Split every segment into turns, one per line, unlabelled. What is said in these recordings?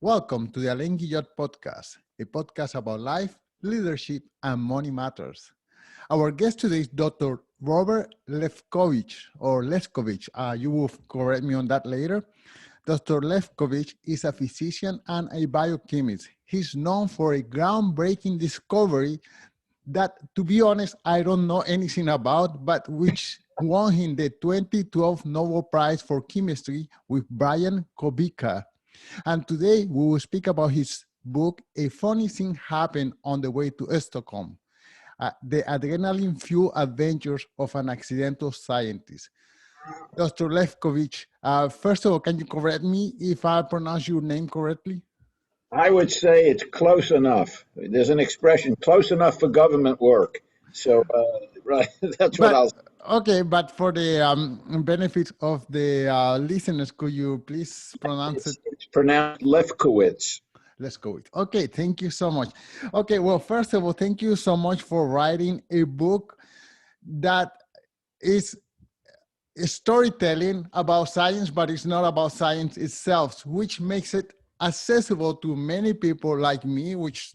Welcome to the Alain Guillot podcast, a podcast about life, leadership, and money matters. Our guest today is Dr. Robert Lefkowitz, or Lefkowitz. You will correct me on that later. Dr. Lefkowitz is a physician and a biochemist. He's known for a groundbreaking discovery that, to be honest, I don't know anything about, but which won him the 2012 Nobel Prize for Chemistry with Brian Kobilka. And today we will speak about his book, A Funny Thing Happened on the Way to Stockholm, the adrenaline-fueled adventures of an accidental scientist. Dr. Lefkowitz, first of all, can you correct me if I pronounce your name correctly?
I would say it's close enough. There's an expression, close enough for government work. So, right, that's what I'll say.
Okay, but for the benefit of the listeners, could you please pronounce it?
It's pronounced Lefkowitz.
Let's go with. Okay, thank you so much. Okay, well, first of all, thank you so much for writing a book that is storytelling about science, but it's not about science itself, which makes it accessible to many people like me, which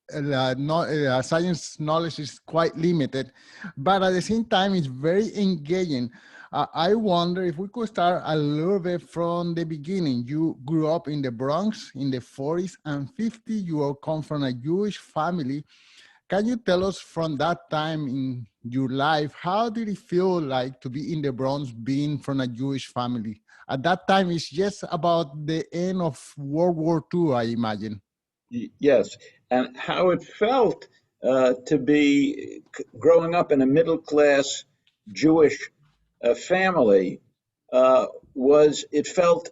science knowledge is quite limited, but at the same time, it's very engaging. I wonder if we could start a little bit from the beginning. You grew up in the Bronx in the 40s and 50s. You come from a Jewish family. Can you tell us from that time in your life, how did it feel like to be in the Bronx, being from a Jewish family? At that time, it's just about the end of World War II, I imagine.
Yes, and how it felt to be growing up in a middle-class Jewish family it felt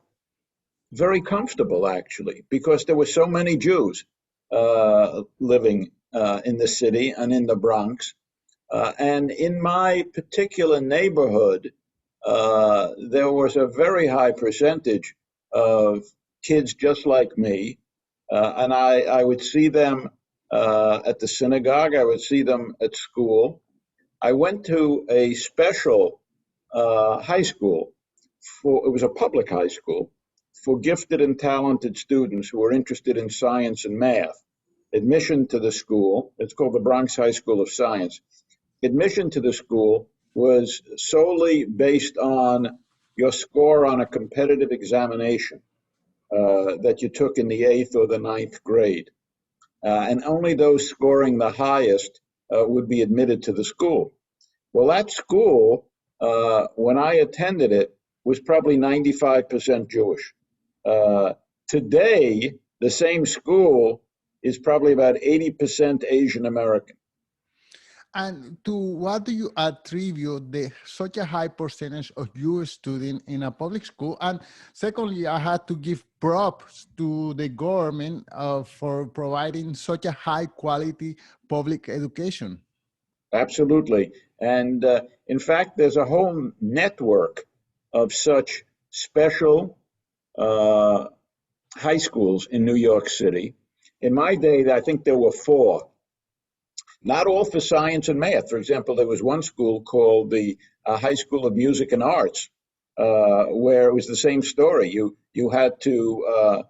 very comfortable, actually, because there were so many Jews living in the city and in the Bronx. And in my particular neighborhood, there was a very high percentage of kids just like me. And I would see them at the synagogue. I would see them at school. I went to a special high school. It was a public high school for gifted and talented students who were interested in science and math. Admission to the school, it's called the Bronx High School of Science. Admission to the school was solely based on your score on a competitive examination that you took in the 8th or the 9th grade. And only those scoring the highest would be admitted to the school. Well, that school, when I attended it, was probably 95% Jewish. Today, the same school is probably about 80% Asian American.
And to what do you attribute such a high percentage of Jewish students in a public school? And secondly, I had to give props to the government for providing such a high quality public education.
Absolutely. And in fact, there's a whole network of such special high schools in New York City. In my day, I think there were 4. Not all for science and math. For example, there was one school called the High School of Music and Arts, where it was the same story. You had to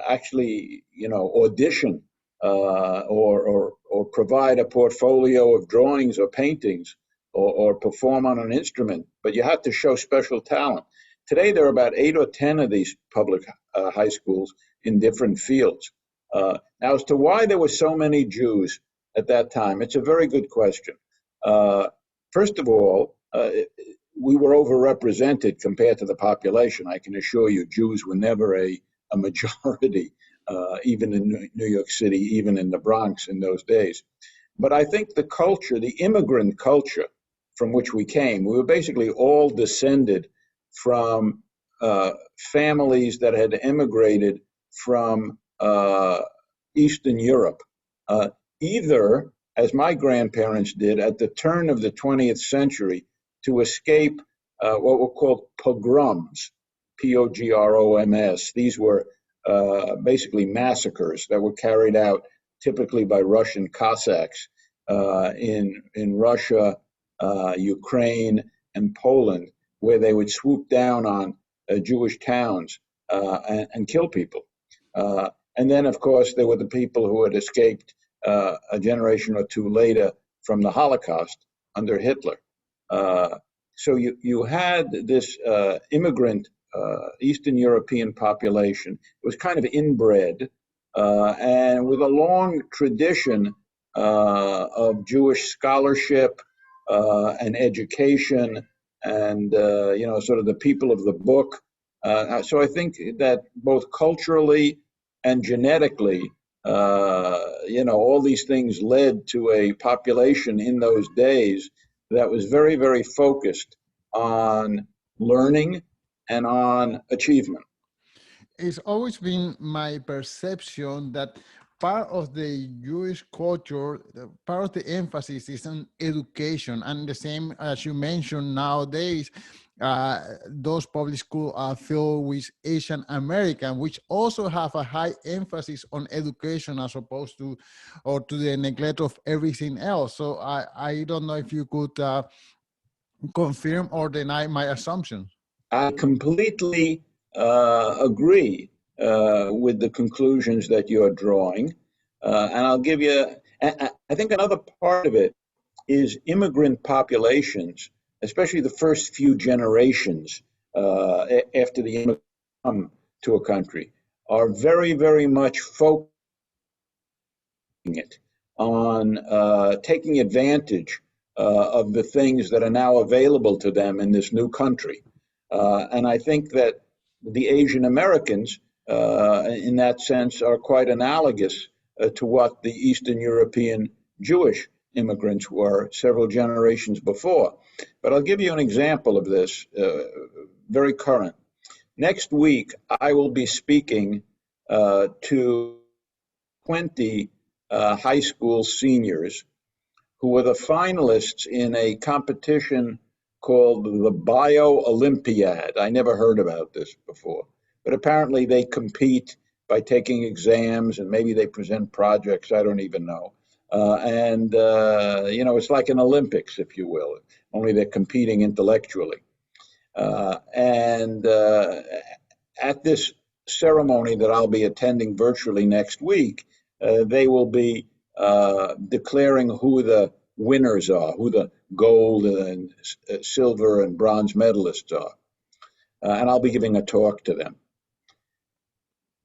actually, audition or provide a portfolio of drawings or paintings or perform on an instrument, but you had to show special talent. Today, there are about 8 or 10 of these public high schools in different fields. Now, as to why there were so many Jews at that time, it's a very good question. First of all, we were overrepresented compared to the population. I can assure you, Jews were never a majority, even in New York City, even in the Bronx in those days. But I think the culture, the immigrant culture from which we came, we were basically all descended from families that had immigrated from Eastern Europe. Either, as my grandparents did at the turn of the 20th century, to escape what were called pogroms, P-O-G-R-O-M-S. These were basically massacres that were carried out typically by Russian Cossacks in Russia, Ukraine, and Poland, where they would swoop down on Jewish towns and kill people. And then, of course, there were the people who had escaped a generation or two later from the Holocaust under Hitler. So you had this immigrant Eastern European population. It was kind of inbred and with a long tradition of Jewish scholarship and education and, sort of the people of the book. So I think that both culturally and genetically, all these things led to a population in those days that was very, very focused on learning and on achievement.
It's always been my perception that part of the Jewish culture, part of the emphasis is on education, and the same as you mentioned nowadays. Those public schools are filled with Asian American, which also have a high emphasis on education as opposed to, or to the neglect of everything else. So I don't know if you could confirm or deny my assumption.
I completely agree with the conclusions that you're drawing. And I'll give you, I think another part of it is immigrant populations, especially the first few generations after the immigrants come to a country, are very, very much focusing it on taking advantage of the things that are now available to them in this new country. And I think that the Asian Americans, in that sense, are quite analogous to what the Eastern European Jewish immigrants were several generations before. But I'll give you an example of this, very current. Next week, I will be speaking to 20 high school seniors who were the finalists in a competition called the Bio Olympiad. I never heard about this before, but apparently they compete by taking exams and maybe they present projects. I don't even know. It's like an Olympics, if you will, only they're competing intellectually. At this ceremony that I'll be attending virtually next week, they will be declaring who the winners are, who the gold and silver and bronze medalists are. And I'll be giving a talk to them.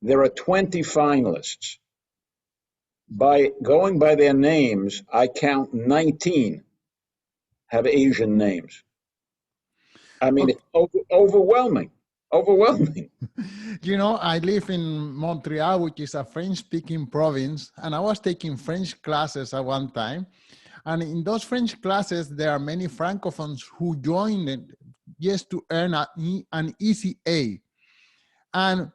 There are 20 finalists. By going by their names, I count 19 have Asian names. I mean, it's overwhelming. Overwhelming.
I live in Montreal, which is a French-speaking province, and I was taking French classes at one time. And in those French classes, there are many Francophones who joined it just to earn an easy A. And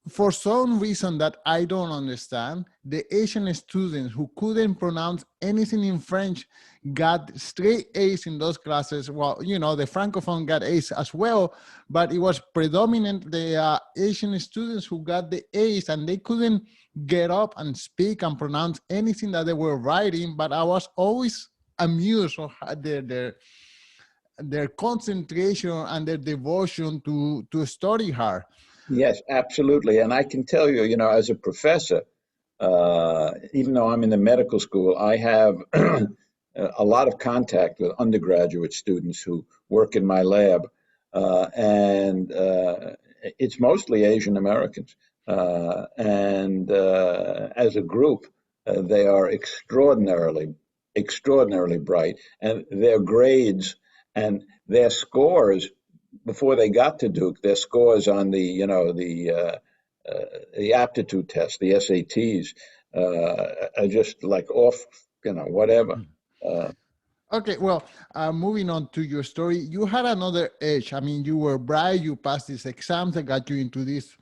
for some reason that I don't understand, the Asian students who couldn't pronounce anything in French got straight A's in those classes. Well, the Francophone got A's as well, but it was predominant the Asian students who got the A's, and they couldn't get up and speak and pronounce anything that they were writing. But I was always amused of their concentration and their devotion to study hard.
Yes, absolutely. And I can tell you, as a professor, even though I'm in the medical school, I have a lot of contact with undergraduate students who work in my lab. And it's mostly Asian Americans. And as a group, they are extraordinarily bright. And their grades and their scores before they got to Duke, their scores on the aptitude test, the SATs, are just like off, whatever.
Okay, well, moving on to your story, you had another edge. I mean, you were bright, you passed these exams that got you into this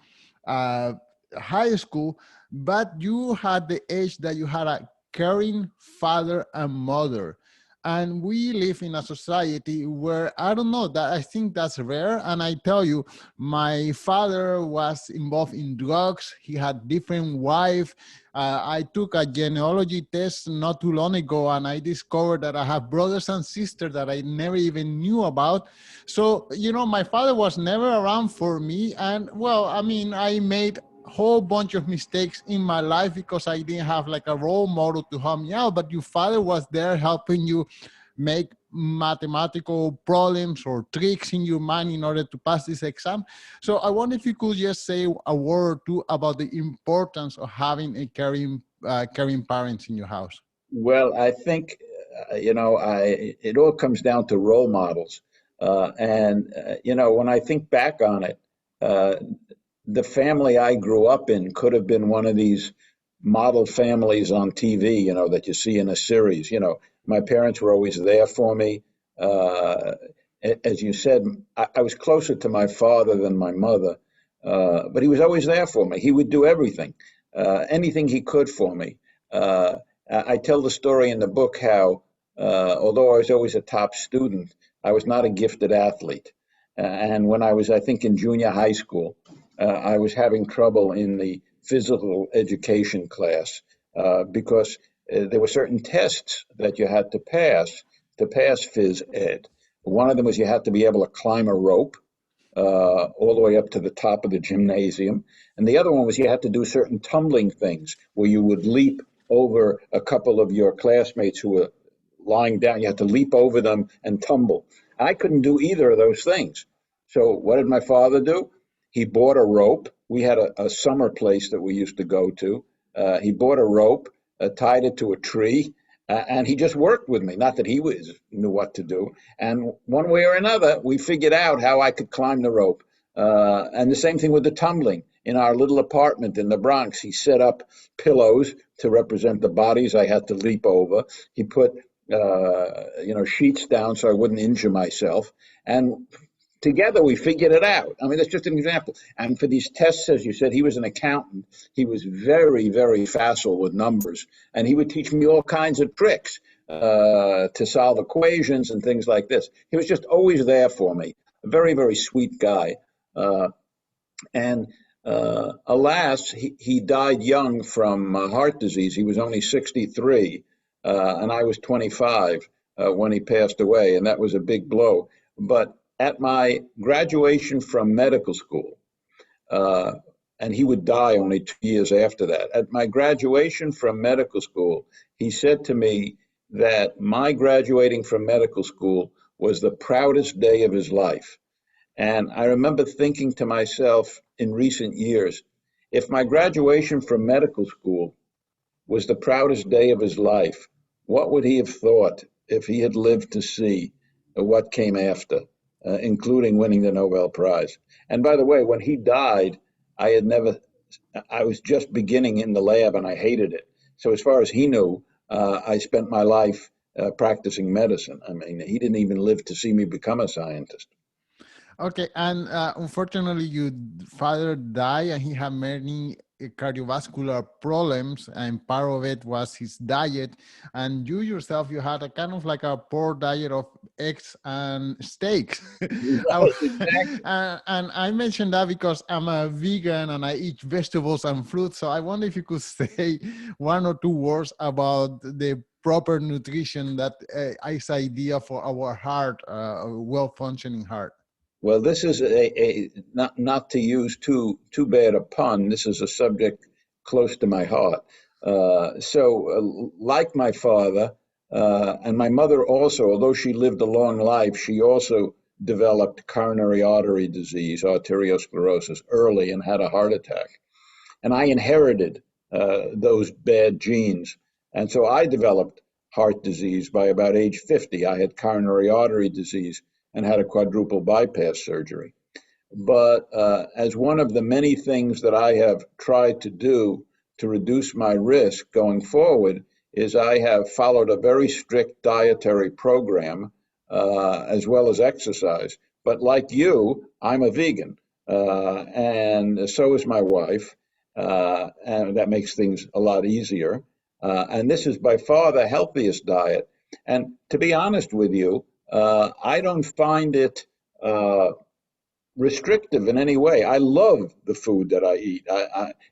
high school, but you had the edge that you had a caring father and mother. And we live in a society where, I don't know, that I think that's rare. And I tell you, my father was involved in drugs. He had different wife. I took a genealogy test not too long ago, and I discovered that I have brothers and sisters that I never even knew about. So, my father was never around for me. And well, I mean, I made whole bunch of mistakes in my life because I didn't have like a role model to help me out. But your father was there helping you make mathematical problems or tricks in your mind in order to pass this exam. So I wonder if you could just say a word or two about the importance of having a caring parents in your house.
Well, I think, it all comes down to role models. When I think back on it, uh, the family I grew up in could have been one of these model families on TV, that you see in a series. My parents were always there for me. Uh, as you said, I was closer to my father than my mother, but he was always there for me. He would do everything, anything he could for me. Uh, I tell the story in the book how, although I was always a top student, I was not a gifted athlete. And when I was, I think, in junior high school, I was having trouble in the physical education class because there were certain tests that you had to pass phys ed. One of them was you had to be able to climb a rope all the way up to the top of the gymnasium. And the other one was you had to do certain tumbling things where you would leap over a couple of your classmates who were lying down. You had to leap over them and tumble. I couldn't do either of those things. So what did my father do? He bought a rope. We had a summer place that we used to go to. He bought a rope, tied it to a tree, and he just worked with me. Not that knew what to do. And one way or another, we figured out how I could climb the rope. And the same thing with the tumbling. In our little apartment in the Bronx, he set up pillows to represent the bodies I had to leap over. He put sheets down so I wouldn't injure myself. And together we figured it out. I mean, that's just an example. And for these tests, as you said, he was an accountant. He was very, very facile with numbers. And he would teach me all kinds of tricks to solve equations and things like this. He was just always there for me. A very, very sweet guy. And alas, he died young from heart disease. He was only 63, and I was 25 when he passed away, and that was a big blow. But at my graduation from medical school, uh, and he would die only 2 years after that. At my graduation from medical school, he said to me that my graduating from medical school was the proudest day of his life. And I remember thinking to myself in recent years, if my graduation from medical school was the proudest day of his life, what would he have thought if he had lived to see what came after, including winning the Nobel Prize? And by the way, when he died, I was just beginning in the lab and I hated it. So as far as he knew, I spent my life practicing medicine. I mean, he didn't even live to see me become a scientist.
Okay, and unfortunately, your father died, and he had many cardiovascular problems, and part of it was his diet. And you yourself, you had a kind of like a poor diet of eggs and steaks.
Right, exactly.
And I mentioned that because I'm a vegan and I eat vegetables and fruits. So I wonder if you could say one or two words about the proper nutrition that is idea for our heart, well-functioning heart.
Well, this is a not to use too bad a pun. This is a subject close to my heart. Like my father and my mother also, although she lived a long life, she also developed coronary artery disease, arteriosclerosis, early and had a heart attack. And I inherited those bad genes, and so I developed heart disease by about age 50. I had coronary artery disease and had a quadruple bypass surgery. But as one of the many things that I have tried to do to reduce my risk going forward is I have followed a very strict dietary program as well as exercise. But like you, I'm a vegan, and so is my wife, and that makes things a lot easier. And this is by far the healthiest diet. And to be honest with you, I don't find it restrictive in any way. I love the food that I eat.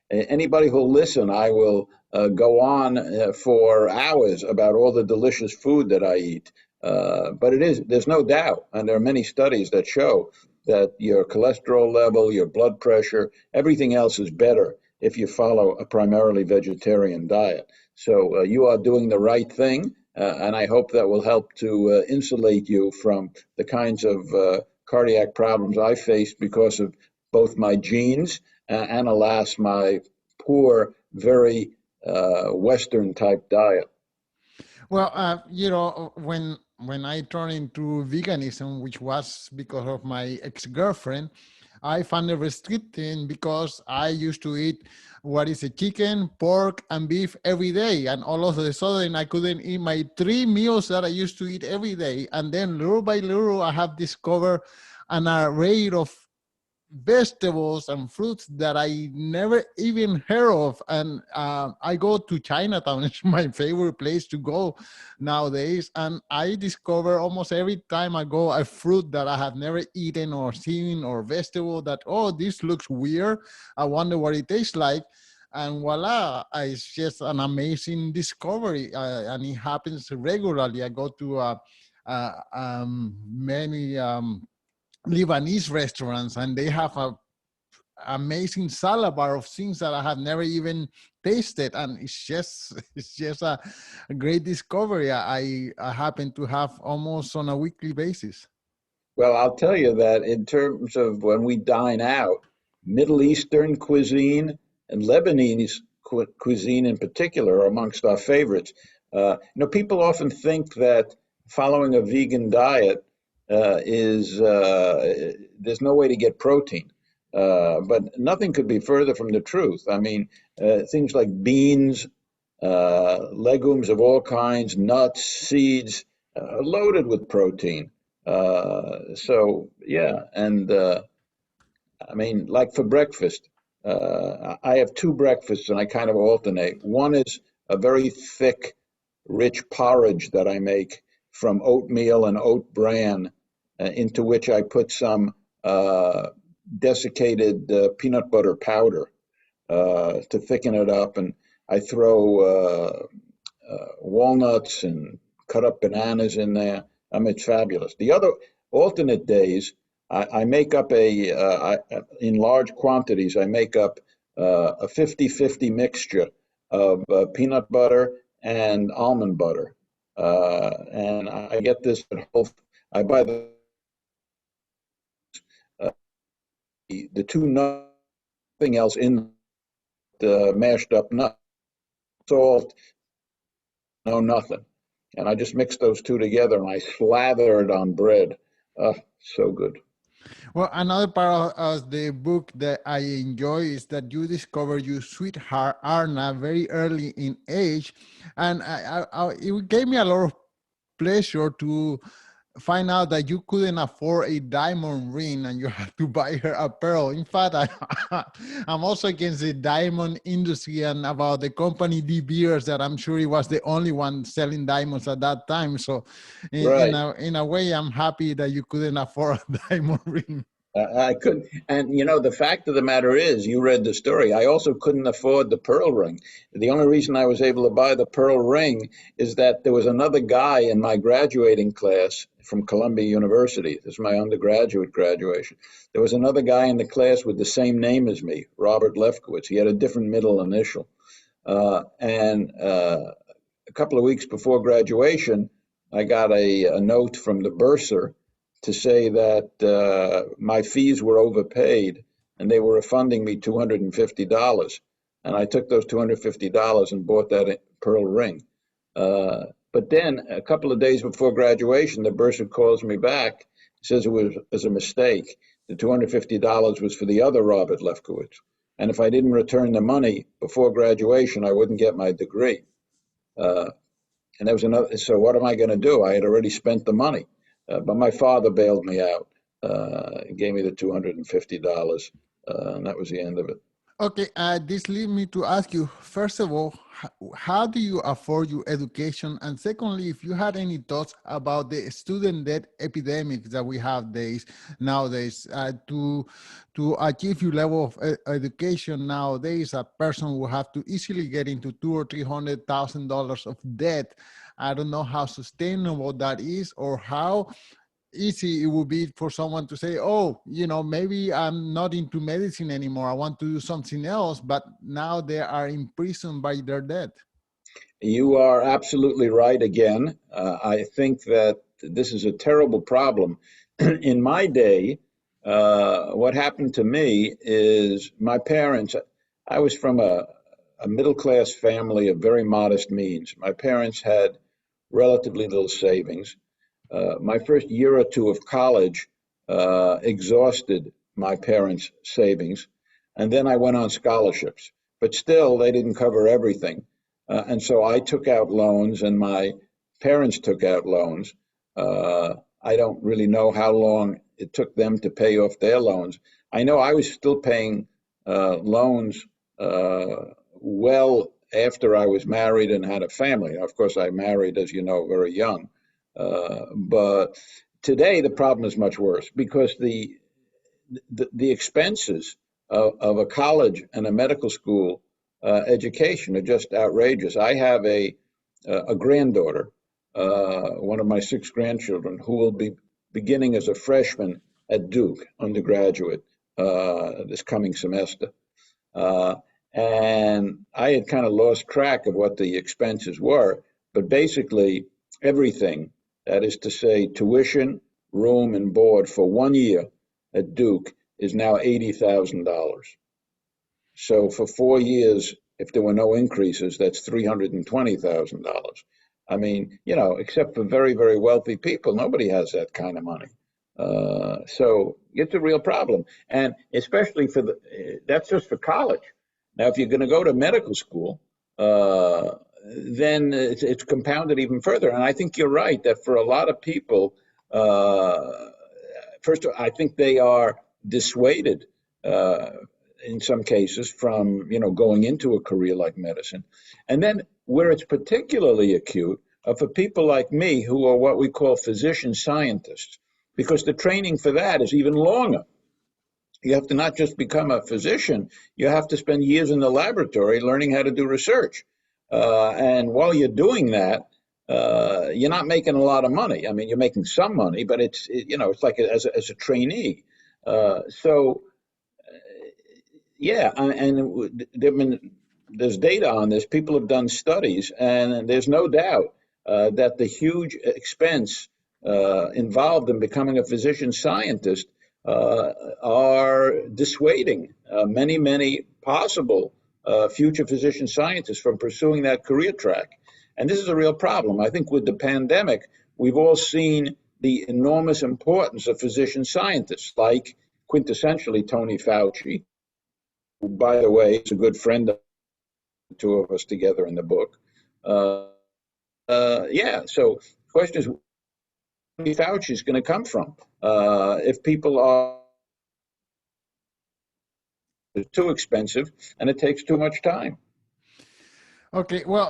Anybody who'll listen, I will go on for hours about all the delicious food that I eat. But there's no doubt, and there are many studies that show that your cholesterol level, your blood pressure, everything else is better if you follow a primarily vegetarian diet. So you are doing the right thing, and I hope that will help to insulate you from the kinds of cardiac problems I faced because of both my genes and, alas, my poor, very Western type diet.
Well, when I turned into veganism, which was because of my ex-girlfriend, I found it restricting because I used to eat what is a chicken, pork, and beef every day, and all of a sudden I couldn't eat my 3 meals that I used to eat every day. And then little by little, I have discovered an array of vegetables and fruits that I never even heard of. And I go to Chinatown. It's my favorite place to go nowadays. And I discover almost every time I go a fruit that I have never eaten or seen, or vegetable that, oh, this looks weird. I wonder what it tastes like. And voila, it's just an amazing discovery. And it happens regularly. I go to many Lebanese restaurants, and they have a amazing salad bar of things that I have never even tasted, and it's just a great discovery. I happen to have almost on a weekly basis.
Well, I'll tell you that in terms of when we dine out, Middle Eastern cuisine and Lebanese cuisine in particular are amongst our favorites. People often think that following a vegan diet is there's no way to get protein. But nothing could be further from the truth. I mean, things like beans, legumes of all kinds, nuts, seeds, loaded with protein. Yeah, and I mean, like for breakfast, I have two breakfasts and I kind of alternate. One is a very thick, rich porridge that I make from oatmeal and oat bran, into which I put some desiccated peanut butter powder to thicken it up, and I throw walnuts and cut up bananas in there. I mean, it's fabulous. The other alternate days, I make up in large quantities, I make up a 50-50 mixture of peanut butter and almond butter. And I get this at Whole Foods. I buy the two nuts, nothing else in the mashed up nuts, salt, no nothing. And I just mix those two together and I slather it on bread. So good.
Well, another part of the book that I enjoy is that you discover your sweetheart Arna very early in age, and it gave me a lot of pleasure to find out that you couldn't afford a diamond ring and you had to buy her a pearl. In fact, I'm also against the diamond industry and about the company De Beers, that I'm sure it was the only one selling diamonds at that time. So
Right.
in a way, I'm happy that you couldn't afford a diamond ring.
I couldn't, and the fact of the matter is, you read the story. I also couldn't afford the pearl ring. The only reason I was able to buy the pearl ring is that there was another guy in my graduating class from Columbia University. This is my undergraduate graduation. There was another guy in the class with the same name as me, Robert Lefkowitz. He had a different middle initial. And a couple of weeks before graduation, I got a note from the bursar to say that my fees were overpaid and they were refunding me $250. And I took those $250 and bought that pearl ring. But then a couple of days before graduation, the bursar calls me back, says it was a mistake. The $250 was for the other Robert Lefkowitz. And if I didn't return the money before graduation, I wouldn't get my degree. And there was another, so what am I going to do? I had already spent the money. But my father bailed me out, gave me the $250, and that was the end of it.
Okay, this leads me to ask you, first of all, how do you afford your education? And secondly, if you had any thoughts about the student debt epidemic that we have nowadays, to achieve your level of education nowadays, a person will have to easily get into $200,000 or $300,000 of debt. I don't know how sustainable that is, or how easy it would be for someone to say, oh, maybe I'm not into medicine anymore. I want to do something else. But now they are imprisoned by their debt.
You are absolutely right again. I think that this is a terrible problem. In my day, what happened to me is my parents, I was from a middle class family of very modest means. My parents had relatively little savings. My first year or two of college exhausted my parents' savings, and then I went on scholarships. But still, they didn't cover everything. And so I took out loans, and my parents took out loans. I don't really know how long it took them to pay off their loans. I know I was still paying loans well after I was married and had a family. Of course, I married, as you know, very young. But today the problem is much worse because the expenses of a college and a medical school education are just outrageous. I have a granddaughter, one of my 6 grandchildren, who will be beginning as a freshman at Duke undergraduate this coming semester. And I had kind of lost track of what the expenses were, but basically everything, that is to say, tuition, room, and board for 1 year at Duke is now $80,000. So for 4 years, if there were no increases, that's $320,000. I mean, except for very, very wealthy people, nobody has that kind of money. So it's a real problem. And especially that's just for college. Now, if you're going to go to medical school, then it's compounded even further. And I think you're right that for a lot of people, first of all, I think they are dissuaded in some cases from going into a career like medicine. And then where it's particularly acute are for people like me who are what we call physician scientists, because the training for that is even longer. You have to not just become a physician, you have to spend years in the laboratory learning how to do research. And while you're doing that, you're not making a lot of money. I mean, you're making some money, but it's like as a trainee. So yeah, and there's data on this. People have done studies, and there's no doubt that the huge expense involved in becoming a physician scientist are dissuading many, many possible future physician scientists from pursuing that career track. And this is a real problem. I think with the pandemic, we've all seen the enormous importance of physician scientists, like quintessentially Tony Fauci, who, by the way, is a good friend of the two of us together in the book. Yeah, so the question is, where Fauci is going to come from if people are too expensive and it takes too much time.
Okay, well,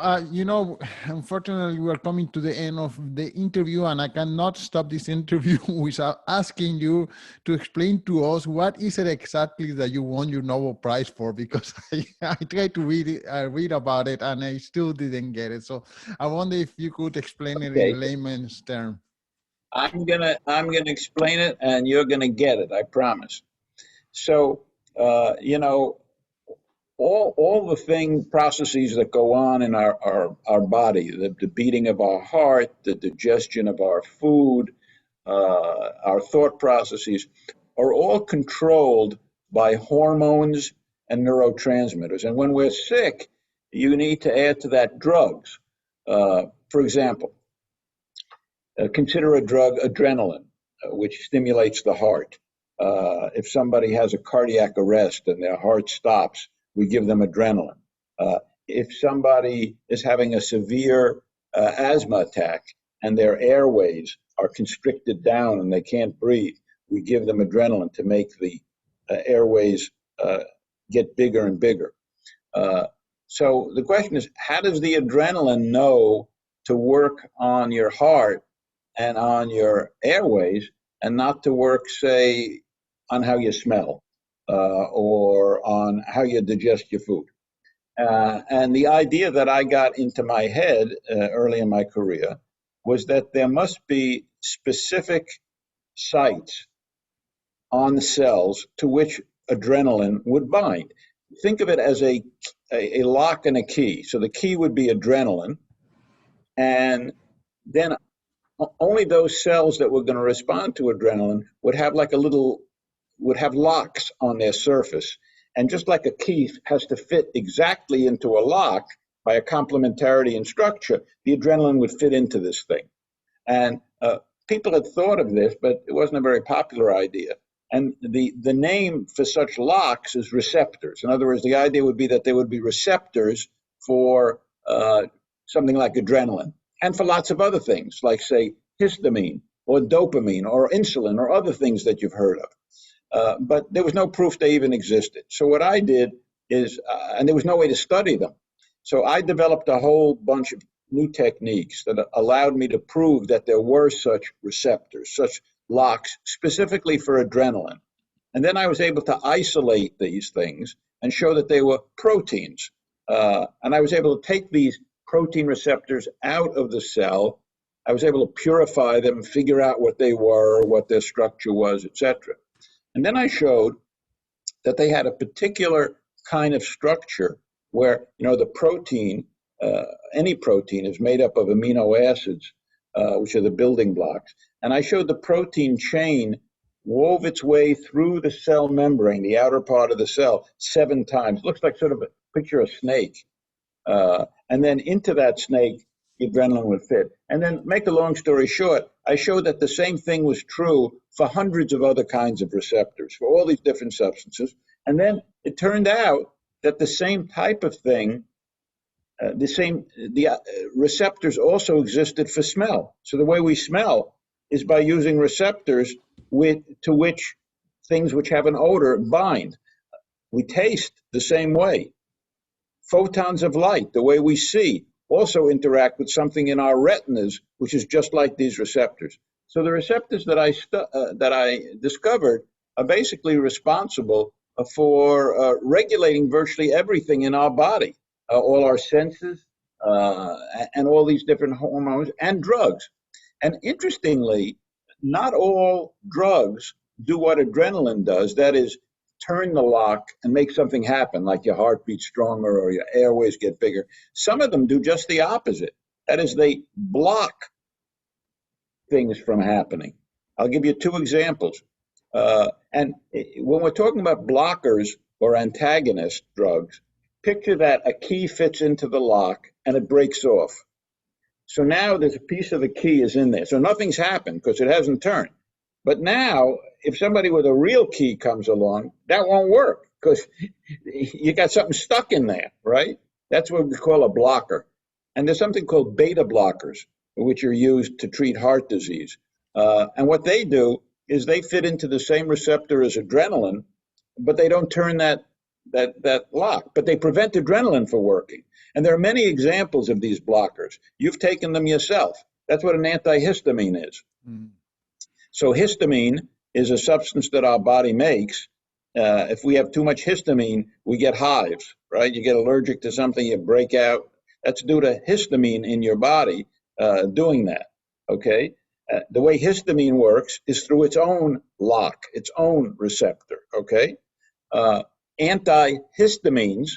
unfortunately, we are coming to the end of the interview, and I cannot stop this interview without asking you to explain to us what is it exactly that you won your Nobel Prize for, because I tried to read about it, and I still didn't get it. So I wonder if you could explain it in layman's terms.
I'm gonna explain it, and you're gonna get it. I promise. So, all the processes that go on in our body, the beating of our heart, the digestion of our food, our thought processes, are all controlled by hormones and neurotransmitters. And when we're sick, you need to add to that drugs. For example, consider a drug, adrenaline, which stimulates the heart. If somebody has a cardiac arrest and their heart stops, we give them adrenaline. If somebody is having a severe asthma attack and their airways are constricted down and they can't breathe, we give them adrenaline to make the airways get bigger and bigger. So the question is, how does the adrenaline know to work on your heart and on your airways and not to work, say, on how you smell or on how you digest your food? And the idea that I got into my head early in my career was that there must be specific sites on the cells to which adrenaline would bind. Think of it as a lock and a key. So the key would be adrenaline, and then only those cells that were going to respond to adrenaline would have like would have locks on their surface. And just like a key has to fit exactly into a lock by a complementarity in structure, the adrenaline would fit into this thing. And people had thought of this, but it wasn't a very popular idea. And the name for such locks is receptors. In other words, the idea would be that there would be receptors for something like adrenaline, and for lots of other things, like, say, histamine or dopamine or insulin or other things that you've heard of. But there was no proof they even existed. So what I did is, and there was no way to study them. So I developed a whole bunch of new techniques that allowed me to prove that there were such receptors, such locks, specifically for adrenaline. And then I was able to isolate these things and show that they were proteins. And I was able to take these protein receptors out of the cell. I was able to purify them, figure out what they were, what their structure was, etc. And then I showed that they had a particular kind of structure where, the protein, any protein is made up of amino acids, which are the building blocks. And I showed the protein chain wove its way through the cell membrane, the outer part of the cell, 7 times. It looks like sort of a picture of a snake. And then into that snake, the adrenaline would fit. And then, make a long story short, I showed that the same thing was true for hundreds of other kinds of receptors, for all these different substances. And then it turned out that the same type of thing, the receptors also existed for smell. So the way we smell is by using receptors to which things which have an odor bind. We taste the same way. Photons of light, the way we see, also interact with something in our retinas, which is just like these receptors. So the receptors that I discovered are basically responsible for regulating virtually everything in our body, all our senses, and all these different hormones and drugs. And interestingly, not all drugs do what adrenaline does, that is, turn the lock and make something happen, like your heart beats stronger or your airways get bigger. Some of them do just the opposite. That is, they block things from happening. I'll give you 2 examples. And when we're talking about blockers or antagonist drugs, picture that a key fits into the lock and it breaks off. So now there's a piece of the key is in there. So nothing's happened because it hasn't turned. But now, if somebody with a real key comes along, that won't work because you got something stuck in there, right? That's what we call a blocker. And there's something called beta blockers, which are used to treat heart disease. And what they do is they fit into the same receptor as adrenaline, but they don't turn that lock. But they prevent adrenaline from working. And there are many examples of these blockers. You've taken them yourself. That's what an antihistamine is. Mm. So histamine is a substance that our body makes. If we have too much histamine, we get hives, right? You get allergic to something, you break out. That's due to histamine in your body doing that, okay? The way histamine works is through its own lock, its own receptor, okay? Antihistamines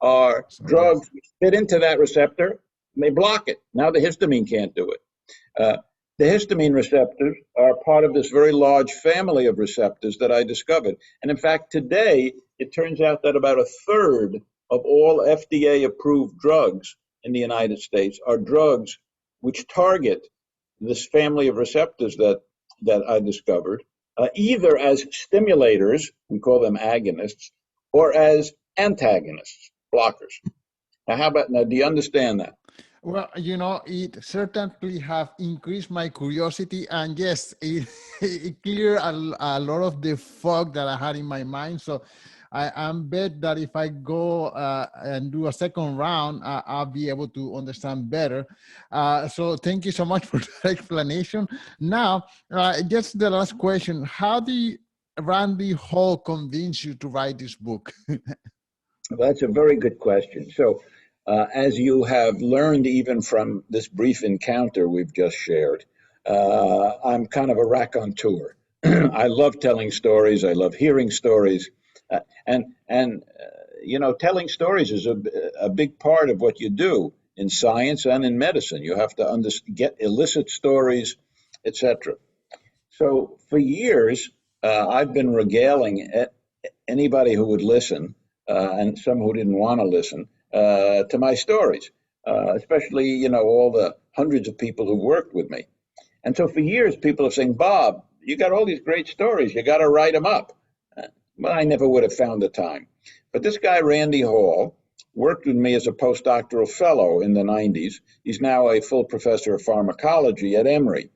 are drugs which fit into that receptor, and they block it. Now the histamine can't do it. The histamine receptors are part of this very large family of receptors that I discovered. And in fact, today, it turns out that about 1/3 of all FDA-approved drugs in the United States are drugs which target this family of receptors that I discovered, either as stimulators, we call them agonists, or as antagonists, blockers. Now, do you understand that?
Well, it certainly have increased my curiosity, and yes, it cleared a lot of the fog that I had in my mind. So I'm bet that if I go and do a second round, I'll be able to understand better. So thank you so much for that explanation. Now, just the last question: how did Randy Hall convince you to write this book?
Well, that's a very good question. So, as you have learned even from this brief encounter we've just shared, I'm kind of a raconteur. I love telling stories. I love hearing stories, and telling stories is a big part of what you do in science and in medicine. You have to get elicit stories, etc. So for years, I've been regaling anybody who would listen, and some who didn't want to listen, to my stories, especially all the hundreds of people who worked with me. And so for years, people have saying, Bob, you got all these great stories. You got to write them up. Well, I never would have found the time. But this guy, Randy Hall, worked with me as a postdoctoral fellow in the 90s. He's now a full professor of pharmacology at Emory.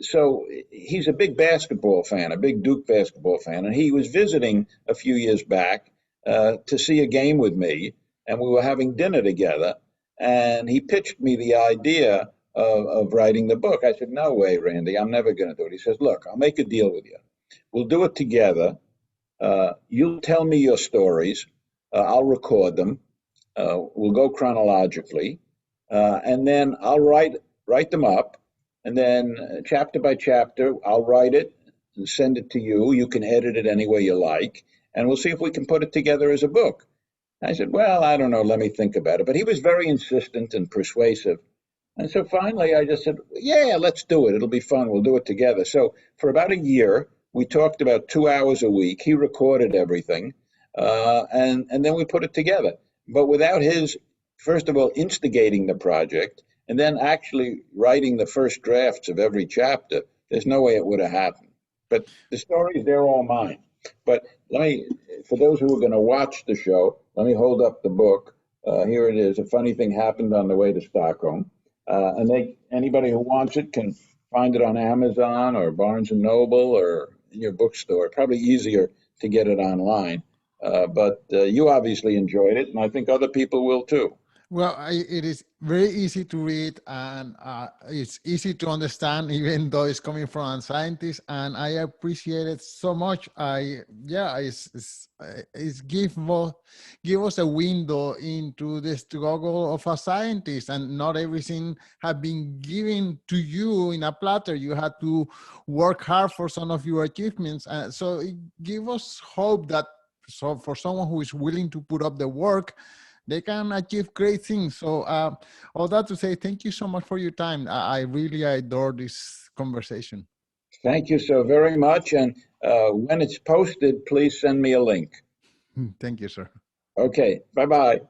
So he's a big basketball fan, a big Duke basketball fan. And he was visiting a few years back to see a game with me. And we were having dinner together. And he pitched me the idea of writing the book. I said, no way, Randy, I'm never going to do it. He says, look, I'll make a deal with you. We'll do it together. You'll tell me your stories. I'll record them. We'll go chronologically. And then I'll write them up. And then chapter by chapter, I'll write it and send it to you. You can edit it any way you like. And we'll see if we can put it together as a book. I said, well, I don't know. Let me think about it. But he was very insistent and persuasive. And so finally, I just said, yeah, let's do it. It'll be fun. We'll do it together. So for about a year, we talked about 2 hours a week. He recorded everything. And then we put it together. But without his, first of all, instigating the project, and then actually writing the first drafts of every chapter, there's no way it would have happened. But the stories, they're all mine. But for those who are going to watch the show, let me hold up the book. Here it is. A funny thing happened on the way to Stockholm. And anybody who wants it can find it on Amazon or Barnes & Noble or in your bookstore. Probably easier to get it online. But you obviously enjoyed it, and I think other people will too.
Well, it is very easy to read, and it's easy to understand, even though it's coming from a scientist. And I appreciate it so much. It's give us a window into the struggle of a scientist, and not everything have been given to you in a platter. You had to work hard for some of your achievements. So it gives us hope that for someone who is willing to put up the work, they can achieve great things. So all that to say, thank you so much for your time. I really adore this conversation.
Thank you so very much. And when it's posted, please send me a link.
Thank you, sir.
Okay. Bye-bye.